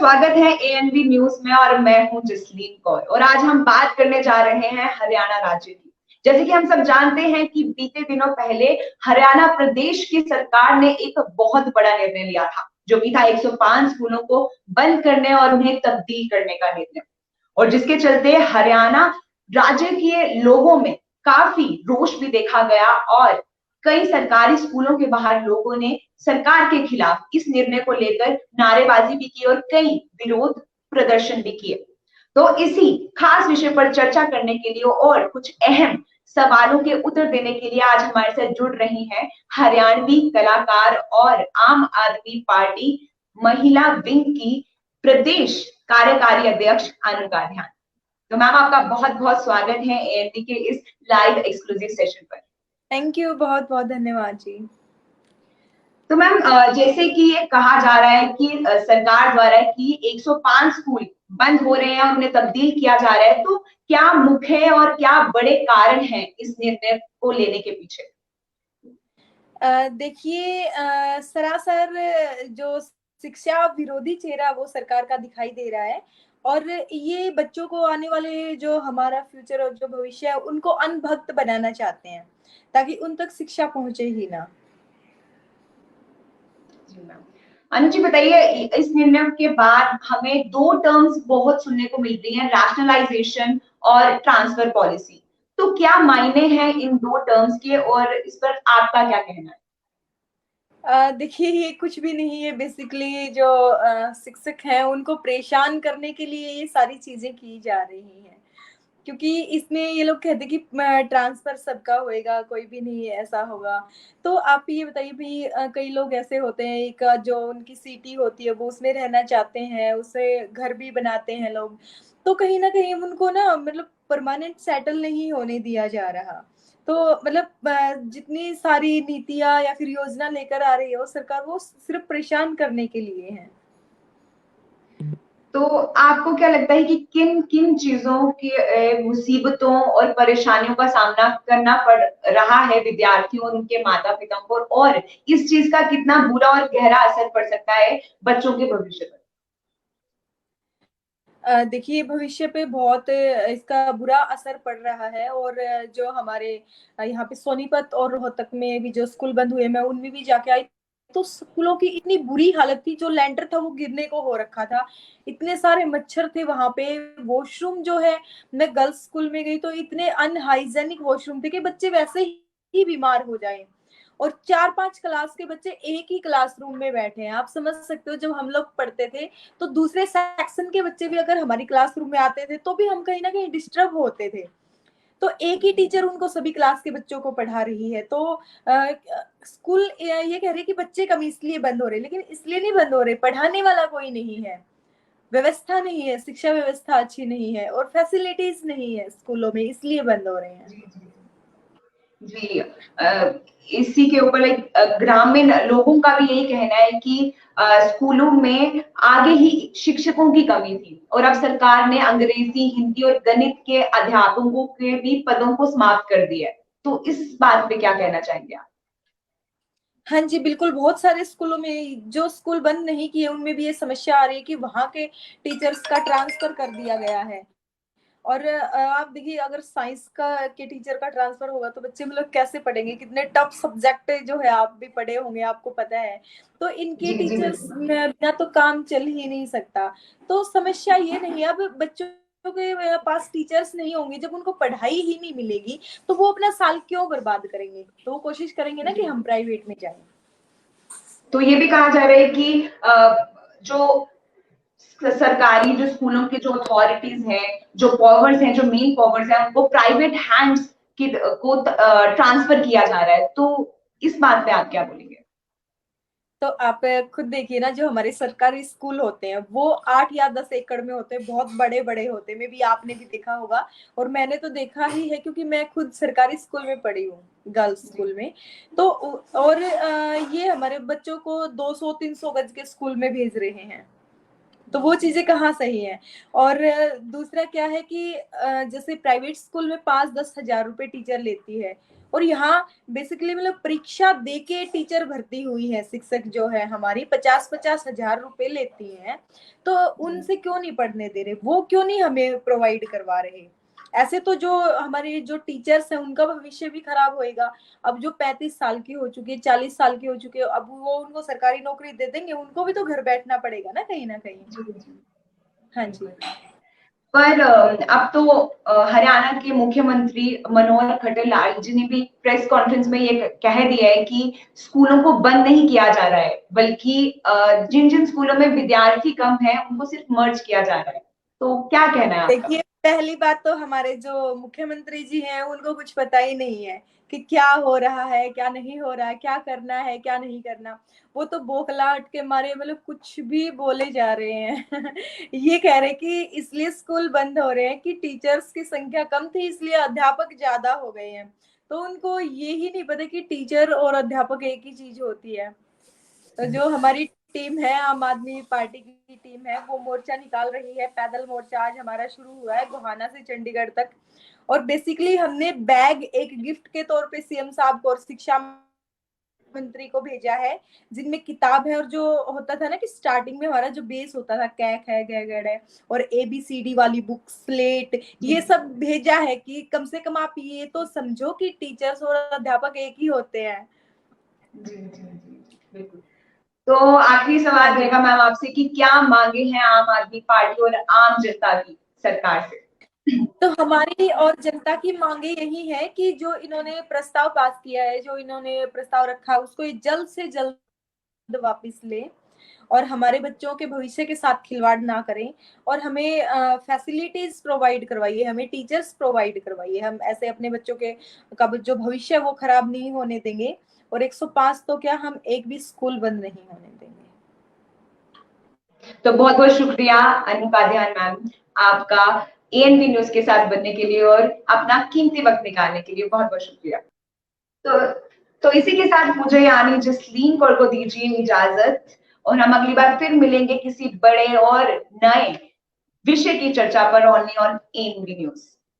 स्वागत है ANB news में और मैं हूं जसलीन कौर और आज हम बात करने जा रहे हैं हरियाणा राज्य की। जैसे कि हम सब जानते हैं कि बीते दिनों पहले हरियाणा प्रदेश की सरकार ने एक बहुत बड़ा निर्णय लिया था, जो कि था 105 स्कूलों को बंद करने और उन्हें तब्दील करने का निर्णय। और जिसके चलते हरियाणा राज्य के लोगों में काफी रोष भी देखा गया और कई सरकारी स्कूलों के बाहर लोगों ने सरकार के खिलाफ इस निर्णय को लेकर नारेबाजी भी की और कई विरोध प्रदर्शन भी किए। तो इसी खास विषय पर चर्चा करने के लिए और कुछ अहम सवालों के उत्तर देने के लिए आज हमारे साथ जुड़ रही हैं हरियाणवी कलाकार और आम आदमी पार्टी महिला विंग की प्रदेश कार्यकारी अध्यक्ष अनु गाधियान। तो मैम, आपका बहुत बहुत स्वागत है एएनबी के इस लाइव एक्सक्लूसिव सेशन पर। थैंक यू, बहुत बहुत धन्यवाद जी। तो मैम, जैसे कि ये कहा जा रहा है कि सरकार द्वारा कि 105 स्कूल बंद हो रहे हैं और उन्हें तब्दील किया जा रहा है, तो क्या मुख्य और क्या बड़े कारण हैं इस निर्णय को लेने के पीछे? देखिए, सरासर जो शिक्षा विरोधी चेहरा वो सरकार का दिखाई दे रहा है और ये बच्चों को आने वाले जो हमारा फ्यूचर और जो भविष्य है उनको अनभक्त बनाना चाहते हैं ताकि उन तक शिक्षा पहुंचे ही ना। अनु जी, बताइए, इस निर्णय के बाद हमें दो टर्म्स बहुत सुनने को मिल रही हैं, रैशनलाइजेशन और ट्रांसफर पॉलिसी। तो क्या मायने हैं इन दो टर्म्स के और इस पर आपका क्या कहना है? देखिए, ये कुछ भी नहीं है। बेसिकली जो शिक्षक हैं उनको परेशान करने के लिए ये सारी चीजें की जा रही हैं, क्योंकि इसमें ये लोग कहते कि ट्रांसफर सबका होएगा, कोई भी नहीं ऐसा होगा। तो आप ये बताइए भाई, कई लोग ऐसे होते हैं, एक जो उनकी सिटी होती है वो उसमें रहना चाहते हैं, उसे घर भी बनाते हैं लोग, तो कहीं ना कहीं उनको ना मतलब परमानेंट सेटल नहीं होने दिया जा रहा। तो मतलब जितनी सारी नीतियां या फिर योजना लेकर आ रही है वो सरकार, वो सिर्फ परेशान करने के लिए है। तो आपको क्या लगता है कि किन किन चीजों की मुसीबतों और परेशानियों का सामना करना पड़ रहा है विद्यार्थियों और उनके माता पिता को, और इस चीज का कितना बुरा और गहरा असर पड़ सकता है बच्चों के भविष्य पर? देखिए, भविष्य पे बहुत इसका बुरा असर पड़ रहा है। और जो हमारे यहाँ पे सोनीपत और रोहतक में भी जो स्कूल बंद हुए, मैं उनमें भी जाके आई, तो स्कूलों की इतनी बुरी हालत थी, जो लेंटर था वो गिरने को हो रखा था, इतने सारे मच्छर थे वहां पे। वॉशरूम जो है, मैं गर्ल्स स्कूल में गई तो इतने अनहाइजेनिक वॉशरूम थे कि बच्चे वैसे ही बीमार हो जाए। और 4-5 क्लास के बच्चे एक ही क्लासरूम में बैठे हैं। आप समझ सकते हो, जब हम लोग पढ़ते थे तो दूसरे सेक्शन के बच्चे भी अगर हमारी क्लासरूम में आते थे तो भी हम कहीं ना कहीं डिस्टर्ब होते थे। तो एक ही टीचर उनको सभी क्लास के बच्चों को पढ़ा रही है। तो स्कूल ये कह रहे कि बच्चे कम इसलिए बंद हो रहे, लेकिन इसलिए नहीं बंद हो रहे, पढ़ाने वाला कोई नहीं है, व्यवस्था नहीं है, शिक्षा व्यवस्था अच्छी नहीं है और फैसिलिटीज नहीं है स्कूलों में, इसलिए बंद हो रहे हैं। जी, इसी के ऊपर एक ग्रामीण लोगों का भी यही कहना है कि स्कूलों में आगे ही शिक्षकों की कमी थी और अब सरकार ने अंग्रेजी, हिंदी और गणित के अध्यापकों के भी पदों को समाप्त कर दिया है। तो इस बात पे क्या कहना चाहेंगे आप? हाँ जी, बिल्कुल। बहुत सारे स्कूलों में, जो स्कूल बंद नहीं किए उनमें भी ये समस्या आ रही है कि वहां के टीचर्स का ट्रांसफर कर दिया गया है। और आप देखिए, अगर साइंस का के टीचर का ट्रांसफर होगा तो बच्चे मतलब कैसे पढ़ेंगे, कितने टफ सब्जेक्ट जो है, आप भी पढ़े होंगे, आपको पता है। तो इनके जी जी, टीचर्स बिल्कुल। में बिना तो काम चल ही नहीं सकता। तो समस्या ये नहीं है, अब बच्चों के पास टीचर्स नहीं होंगे, जब उनको पढ़ाई ही नहीं मिलेगी तो वो अपना साल क्यों बर्बाद करेंगे। तो वो कोशिश करेंगे ना कि हम प्राइवेट में जाएं। तो ये भी कहा जा रहा है कि जो सरकारी जो स्कूलों के जो अथॉरिटीज हैं, जो पावर्स हैं, जो मेन पावर्स हैं, उनको प्राइवेट हैंड्स की को ट्रांसफर किया जा रहा है। तो इस बात पे आप क्या बोलेंगे? तो आप खुद देखिए ना, जो हमारे सरकारी स्कूल होते हैं वो 8 या 10 एकड़ में होते हैं, बहुत बड़े बड़े होते हैं। मे भी आपने भी देखा होगा और मैंने तो देखा ही है, क्योंकि मैं खुद सरकारी स्कूल में पढ़ी हूँ, गर्ल्स स्कूल में। तो और ये हमारे बच्चों को 200-300 गज के स्कूल में भेज रहे हैं। तो वो चीजें कहाँ सही है। और दूसरा क्या है कि जैसे प्राइवेट स्कूल में 5-10 हजार रुपए टीचर लेती है, और यहाँ बेसिकली मतलब परीक्षा दे के टीचर भर्ती हुई है, शिक्षक जो है हमारी 50-50 हजार रुपए लेती हैं। तो उनसे क्यों नहीं पढ़ने दे रहे, वो क्यों नहीं हमें प्रोवाइड करवा रहे। ऐसे तो जो हमारे जो टीचर्स हैं उनका भविष्य भी खराब होएगा। अब जो 35 साल की हो चुकी है, 40 साल की हो चुकी है, अब वो उनको सरकारी नौकरी दे देंगे, उनको भी तो घर बैठना पड़ेगा ना कहीं ना कहीं। जी जी। हाँ जी। पर अब तो हरियाणा के मुख्यमंत्री मनोहर खट्टर लाल जी ने भी प्रेस कॉन्फ्रेंस में ये कह दिया है कि स्कूलों को बंद नहीं किया जा रहा है, बल्कि जिन जिन स्कूलों में विद्यार्थी कम है उनको सिर्फ मर्ज किया जा रहा है। तो क्या कहना है आपका? देखिए, पहली बात तो हमारे जो मुख्यमंत्री जी हैं उनको कुछ पता ही नहीं है कि क्या हो रहा है, क्या नहीं हो रहा है, क्या करना है, क्या नहीं करना। वो तो बौखलाहट के मारे मतलब कुछ भी बोले जा रहे हैं। ये कह रहे कि इसलिए स्कूल बंद हो रहे हैं कि टीचर्स की संख्या कम थी, इसलिए अध्यापक ज्यादा हो गए हैं। तो उनको ये ही नहीं पता कि टीचर और अध्यापक एक ही चीज होती है। तो जो हमारी टीम है, आम आदमी पार्टी की टीम है, वो मोर्चा निकाल रही है। पैदल मोर्चा आज हमारा शुरू हुआ है गोहाना से चंडीगढ़ तक। और बेसिकली हमने बैग एक गिफ्ट के तौर पे सीएम साहब को और शिक्षा मंत्री को भेजा है, जिनमें किताब है। और जो होता था ना कि स्टार्टिंग में हमारा जो बेस होता था, कैक है, गैगड़ है और ABCD वाली बुक, स्लेट, जी ये सब भेजा है कि कम से कम आप ये तो समझो कि टीचर्स और अध्यापक एक ही होते हैं। जी जी जी बिल्कुल। तो आखिरी हाँ सवाल जी। रहेगा मैम आपसे कि क्या मांगे हैं आम आदमी पार्टी और आम जनता की सरकार से? तो हमारी और जनता की मांगे यही है कि जो इन्होंने प्रस्ताव पास किया है, जो इन्होंने प्रस्ताव रखा है, उसको ये जल्द से जल्द वापस ले और हमारे बच्चों के भविष्य के साथ खिलवाड़ ना करें। और हमें फैसिलिटीज प्रोवाइड करवाइए, हमें टीचर्स प्रोवाइड करवाइए। हम ऐसे अपने बच्चों के का जो भविष्य है वो खराब नहीं होने देंगे। और 105 तो क्या, हम एक भी स्कूल बंद नहीं होने देंगे। तो बहुत बहुत शुक्रिया अनुपाध्याय मैम आपका ANP न्यूज के साथ बनने के लिए और अपना कीमती वक्त निकालने के लिए बहुत बहुत शुक्रिया। तो तो इसी के साथ मुझे यानी जसलीन कौर को दीजिए इजाजत, और हम अगली बार फिर मिलेंगे किसी बड़े और नए विषय की चर्चा पर ओनली ऑन ANP न्यूज।